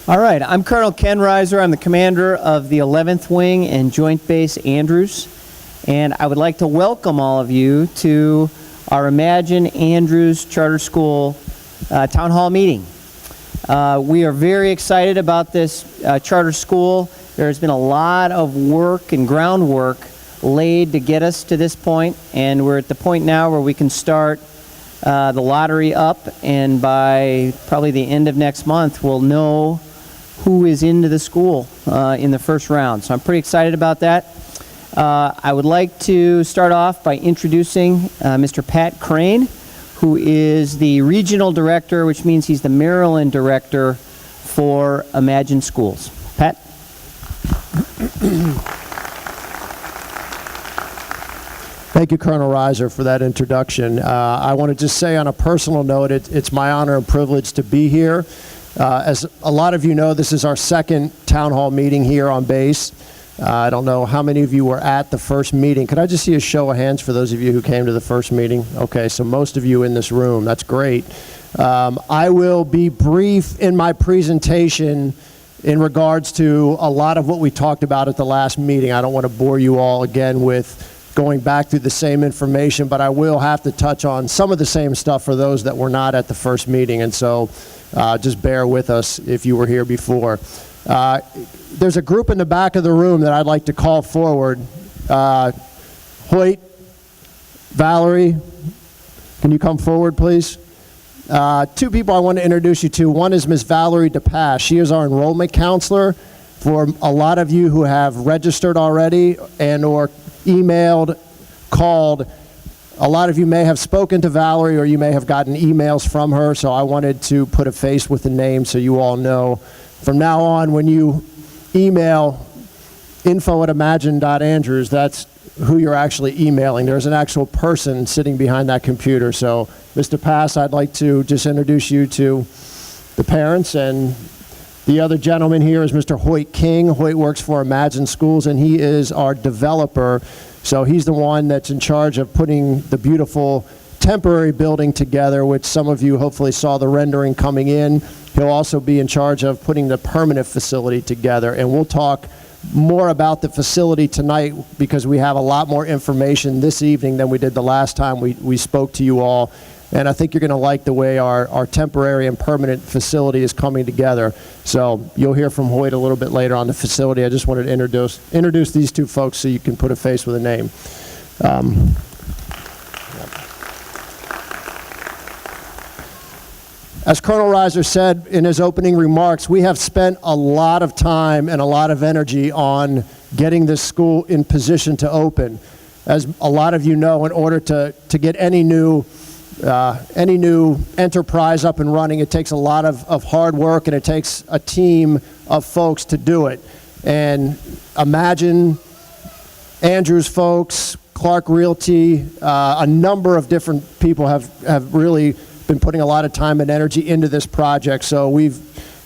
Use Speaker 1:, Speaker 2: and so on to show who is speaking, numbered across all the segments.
Speaker 1: All right, I'm Colonel Ken Reiser. I'm the commander of the 11th Wing and Joint Base Andrews, and I would like to welcome all of you to our Imagine Andrews Charter School Town Hall meeting. We are very excited about this charter school. There's been a lot of work and groundwork laid to get us to this point, and we're at the point now where we can start the lottery up, and by probably the end of next month, we'll know who is into the school in the first round. So I'm pretty excited about that. I would like to start off by introducing Mr. Pat Crane, who is the regional director, which means he's the Maryland director for Imagine Schools. Pat?
Speaker 2: Thank you, Colonel Reiser, for that introduction. I want to just say on a personal note, it's my honor and privilege to be here. As a lot of you know, this is our second town hall meeting here on base. I don't know how many of you were at the first meeting. Could I just see a show of hands for those of you who came to the first meeting? Okay, so most of you in this room. That's great. I will be brief in my presentation in regards to a lot of what we talked about at the last meeting. I don't want to bore you all again with going back through the same information, but I will have to touch on some of the same stuff for those that were not at the first meeting, and so just bear with us if you were here before. There's a group in the back of the room that I'd like to call forward. Hoyt, Valerie, can you come forward, please? Two people I want to introduce you to. One is Ms. Valerie DePass. She is our enrollment counselor. For a lot of you who have registered already and or emailed, called, a lot of you may have spoken to Valerie or you may have gotten emails from her, so I wanted to put a face with a name so you all know. From now on, when you email info@imagine.andrews, that's who you're actually emailing. There's an actual person sitting behind that computer. So, Mr. Pass, I'd like to just introduce you to the parents, and the other gentleman here is Mr. Hoyt King. Hoyt works for Imagine Schools, and he is our developer. So he's the one that's in charge of putting the beautiful temporary building together, which some of you hopefully saw the rendering coming in. He'll also be in charge of putting the permanent facility together. And we'll talk more about the facility tonight because we have a lot more information this evening than we did the last time we spoke to you all. And I think you're going to like the way our temporary and permanent facility is coming together. So you'll hear from Hoyt a little bit later on the facility. I just wanted to introduce these two folks so you can put a face with a name. As Colonel Reiser said in his opening remarks, we have spent a lot of time and a lot of energy on getting this school in position to open. As a lot of you know, in order to get any new enterprise up and running, it takes a lot of hard work, and it takes a team of folks to do it. And Imagine, Andrews folks, Clark Realty, a number of different people have really been putting a lot of time and energy into this project. So we've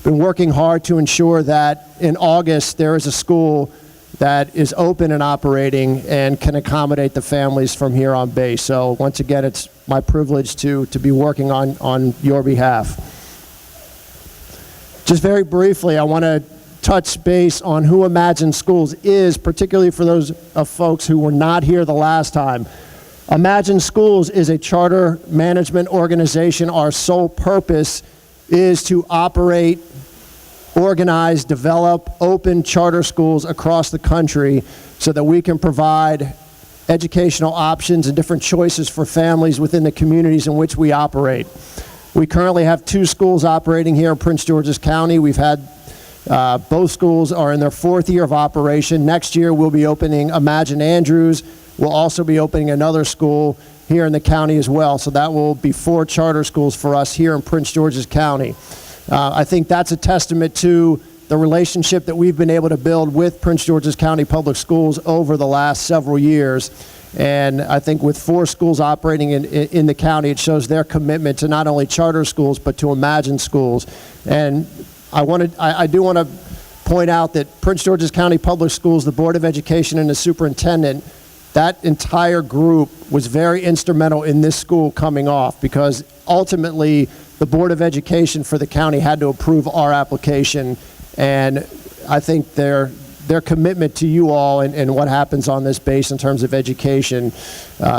Speaker 2: been working hard to ensure that in August there is a school that is open and operating and can accommodate the families from here on base. So once again, it's my privilege to be working on your behalf. Just very briefly, I want to touch base on who Imagine Schools is, particularly for those of folks who were not here the last time. Imagine Schools is a charter management organization. Our sole purpose is to operate, organize, develop open charter schools across the country so that we can provide educational options and different choices for families within the communities in which we operate. We currently have 2 schools operating here in Prince George's County. We've had both schools are in their 4th year of operation. Next year we'll be opening Imagine Andrews. We'll also be opening another school here in the county as well. So that will be 4 charter schools for us here in Prince George's County. I think that's a testament to the relationship that we've been able to build with Prince George's County Public Schools over the last several years. And I think with 4 schools operating in the county, it shows their commitment to not only charter schools, but to Imagine Schools. And I do want to point out that Prince George's County Public Schools, the Board of Education, and the superintendent, that entire group was very instrumental in this school coming off, because ultimately the Board of Education for the county had to approve our application, and I think their commitment to you all and what happens on this base in terms of education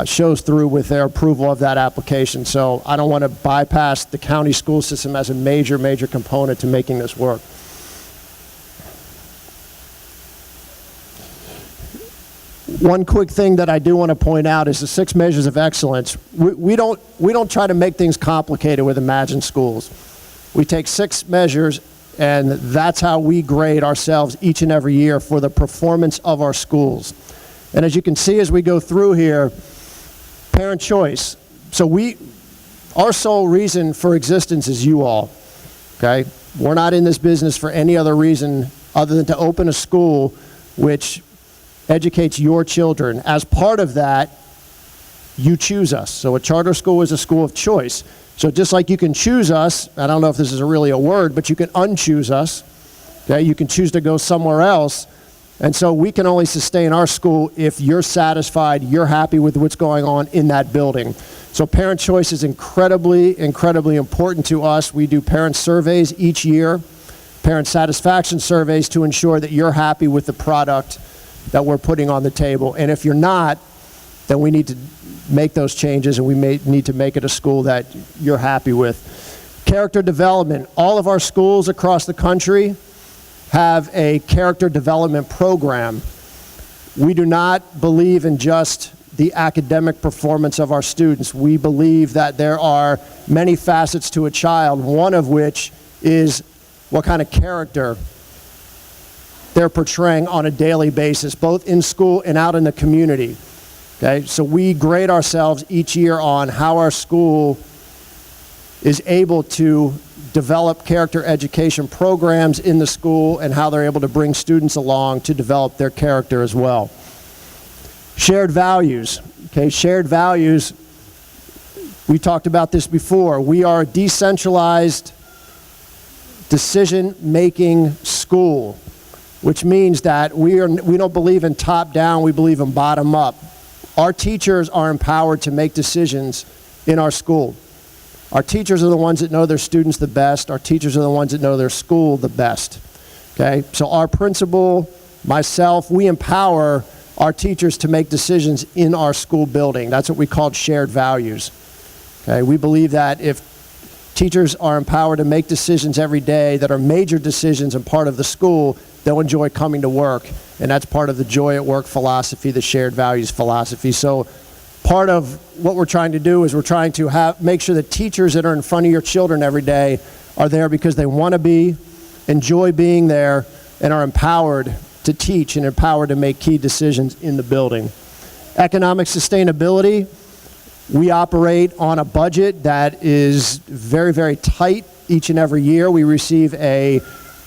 Speaker 2: shows through with their approval of that application. So I don't want to bypass the county school system as a major component to making this work. One quick thing that I do want to point out is the 6 measures of excellence. We don't try to make things complicated with Imagine Schools. We take 6 measures, and that's how we grade ourselves each and every year for the performance of our schools. And as you can see as we go through here, parent choice. So our sole reason for existence is you all, okay? We're not in this business for any other reason other than to open a school which educates your children. As part of that, you choose us. So a charter school is a school of choice. So just like you can choose us, I don't know if this is really a word, but you can unchoose us. Okay? You can choose to go somewhere else. And so we can only sustain our school if you're satisfied, you're happy with what's going on in that building. So parent choice is incredibly important to us. We do parent surveys each year, parent satisfaction surveys to ensure that you're happy with the product that we're putting on the table. And if you're not, then we need to make those changes, and we may need to make it a school that you're happy with. Character development. All of our schools across the country have a character development program. We do not believe in just the academic performance of our students. We believe that there are many facets to a child, one of which is what kind of character they're portraying on a daily basis, both in school and out in the community. Okay, so we grade ourselves each year on how our school is able to develop character education programs in the school and how they're able to bring students along to develop their character as well. Shared values. Okay, shared values, we talked about this before. We are a decentralized decision-making school, which means that we don't believe in top-down, we believe in bottom-up. Our teachers are empowered to make decisions in our school. Our teachers are the ones that know their students the best. Our teachers are the ones that know their school the best. Okay? So our principal, myself, we empower our teachers to make decisions in our school building. That's what we call shared values. Okay? We believe that if teachers are empowered to make decisions every day that are major decisions and part of the school, they'll enjoy coming to work. And that's part of the Joy at Work philosophy, the shared values philosophy. So part of what we're trying to do is we're trying to make sure that teachers that are in front of your children every day are there because they want to be, enjoy being there, and are empowered to teach and empowered to make key decisions in the building. Economic sustainability. We operate on a budget that is very tight each and every year. We receive a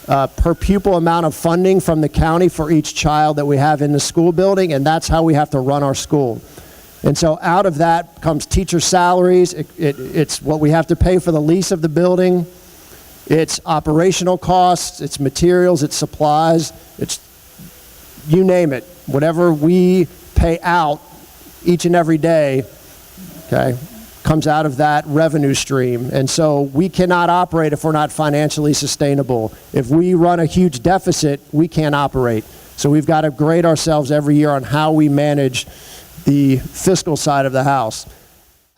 Speaker 2: per pupil amount of funding from the county for each child that we have in the school building, and that's how we have to run our school. And so out of that comes teacher salaries. It's what we have to pay for the lease of the building. It's operational costs, it's materials, it's supplies, it's you name it. Whatever we pay out each and every day, okay, comes out of that revenue stream. And so we cannot operate if we're not financially sustainable. If we run a huge deficit, we can't operate. So we've got to grade ourselves every year on how we manage the fiscal side of the house.